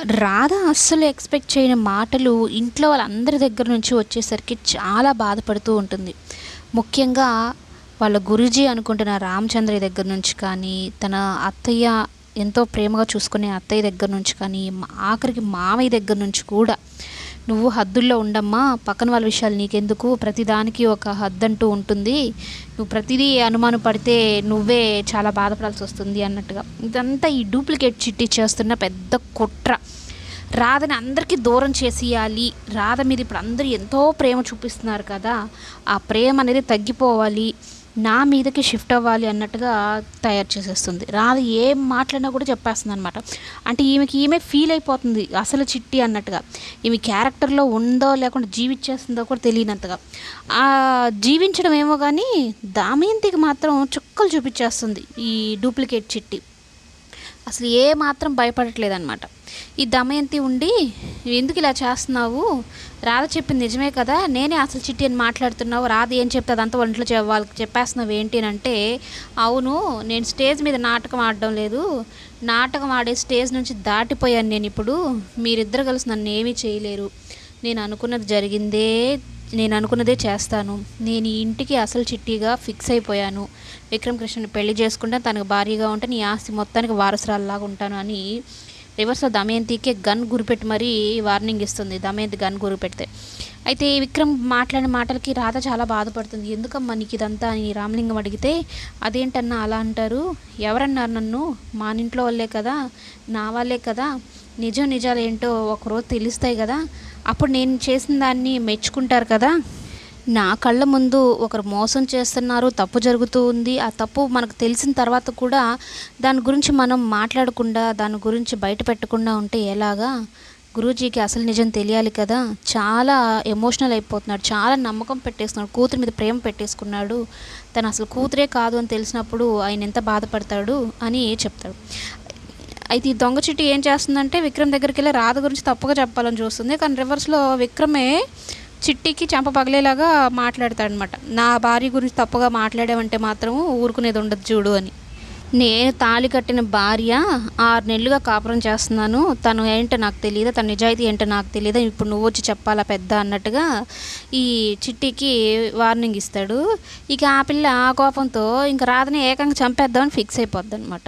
రాధ అస్సలు ఎక్స్‌పెక్ట్ చేయని మాటలు ఇంట్లో వాళ్ళందరి దగ్గర నుంచి వచ్చేసరికి చాలా బాధపడుతూ ఉంటుంది. ముఖ్యంగా వాళ్ళ గురూజీ అనుకుంటున్న రామచంద్రయ్య దగ్గర నుంచి కానీ, తన అత్తయ్య ఎంతో ప్రేమగా చూసుకునే అత్తయ్య దగ్గర నుంచి కానీ, ఆఖరికి మామయ్య దగ్గర నుంచి కూడా "నువ్వు హద్దుల్లో ఉండమ్మా! పక్కన వాళ్ళ విషయాలు నీకెందుకు? ప్రతిదానికి ఒక హద్దంటూ ఉంటుంది. నువ్వు ప్రతిదీ అనుమాన పడితే నువ్వే చాలా బాధపడాల్సి వస్తుంది" అన్నట్టుగా. ఇదంతా ఈ డూప్లికేట్ చిట్టి చేస్తున్న పెద్ద కుట్ర. రాధని అందరికీ దూరం చేసేయాలి. రాధ మీద ఇప్పుడు అందరూ ఎంతో ప్రేమ చూపిస్తున్నారు కదా! ఆ ప్రేమ అనేది తగ్గిపోవాలి. నా మీదకి షిఫ్ట్ అవ్వాలి అన్నట్టుగా తయారు చేసేస్తుంది. రాధ ఏం మాట్లాడినా కూడా చెప్పేస్తుందనమాట. అంటే ఈమె ఫీల్ అయిపోతుంది అసలు చిట్టి అన్నట్టుగా. ఈమె క్యారెక్టర్‌లో ఉందో లేకుండా జీవించేస్తుందో కూడా తెలియనంతగా. జీవించడం ఏమో కానీ దమయంతికి మాత్రం చుక్కలు చూపించేస్తుంది ఈ డూప్లికేట్ చిట్టి. అసలు ఏ మాత్రం భయపడట్లేదనమాట. ఈ దమయంతి ఉండి "ఎందుకు ఇలా చేస్తున్నావు? రాధ చెప్పింది నిజమే కదా, నేనే అసలు చిట్టి అని మాట్లాడుతున్నావు. రాధ ఏం చెప్తే అదంతా ఒంట్లో వాళ్ళకి చెప్పేస్తున్నావు ఏంటి" అని అంటే, "అవును, నేను స్టేజ్ మీద నాటకం ఆడడం లేదు. నాటకం ఆడే స్టేజ్ నుంచి దాటిపోయాను నేను ఇప్పుడు. మీరిద్దరు కలిసి నన్ను ఏమీ చేయలేరు. నేను అనుకున్నదే చేస్తాను. నేను ఈ ఇంటికి అసలు చిట్టిగా ఫిక్స్ అయిపోయాను. విక్రమ్ కృష్ణని పెళ్లి చేసుకుంటే తనకు భార్యగా ఉంటే నీ ఆస్తి మొత్తానికి వారసురాల్లాగా ఉంటాను" అని రివర్స్‌లో దమయంతికే గన్ గురిపెట్టి మరీ వార్నింగ్ ఇస్తుంది. దమయంతి గన్ గురిపెడితే. అయితే విక్రమ్ మాట్లాడిన మాటలకి రాధ చాలా బాధపడుతుంది. "ఎందుకమ్మా నీకు ఇదంతా" అని రామలింగం అడిగితే, "అదేంటన్నా అలా అంటారు? ఎవరన్నారు నన్ను? మానింట్లో వాళ్ళే కదా, నా వాళ్ళే కదా. నిజాలు ఏంటో ఒకరోజు తెలుస్తాయి కదా, అప్పుడు నేను చేసిన దాన్ని మెచ్చుకుంటారు కదా. నా కళ్ళ ముందు ఒకరు మోసం చేస్తున్నారు, తప్పు జరుగుతూ ఉంది. ఆ తప్పు మనకు తెలిసిన తర్వాత కూడా దాని గురించి మనం మాట్లాడకుండా, దాని గురించి బయట పెట్టకుండా ఉంటే ఎలాగా? గురూజీకి అసలు నిజం తెలియాలి కదా." చాలా ఎమోషనల్ అయిపోతున్నాడు. చాలా నమ్మకం పెట్టేస్తున్నాడు. కూతురి మీద ప్రేమ పెట్టేసుకున్నాడు. తను అసలు కూతురే కాదు అని తెలిసినప్పుడు ఆయన ఎంత బాధపడతాడు అని చెప్తాడు. అయితే ఈ దొంగ చిట్టి ఏం చేస్తుందంటే విక్రమ్ దగ్గరికి వెళ్ళి రాధ గురించి తప్పుగా చెప్పాలని చూస్తుంది. కానీ రివర్స్‌లో విక్రమే చిట్టికి చెంప పగిలేలాగా మాట్లాడతాడనమాట. "నా భార్య గురించి తప్పుగా మాట్లాడావంటే మాత్రం ఊరుకునేది ఉండదు చూడు" అని. "నేను తాళి కట్టిన భార్య 6 నెలలుగా కాపురం చేస్తున్నాను. తను ఏంటో నాకు తెలీదా, తన నిజాయితీ ఏంటో నాకు తెలీదా, ఇప్పుడు నువ్వు వచ్చి చెప్పాలా పెద్ద" అన్నట్టుగా ఈ చిట్టికి వార్నింగ్ ఇస్తాడు. ఇక ఆ పిల్ల ఆ కోపంతో ఇంక రాధని ఏకంగా చంపేద్దామని ఫిక్స్ అయిపోద్దనమాట.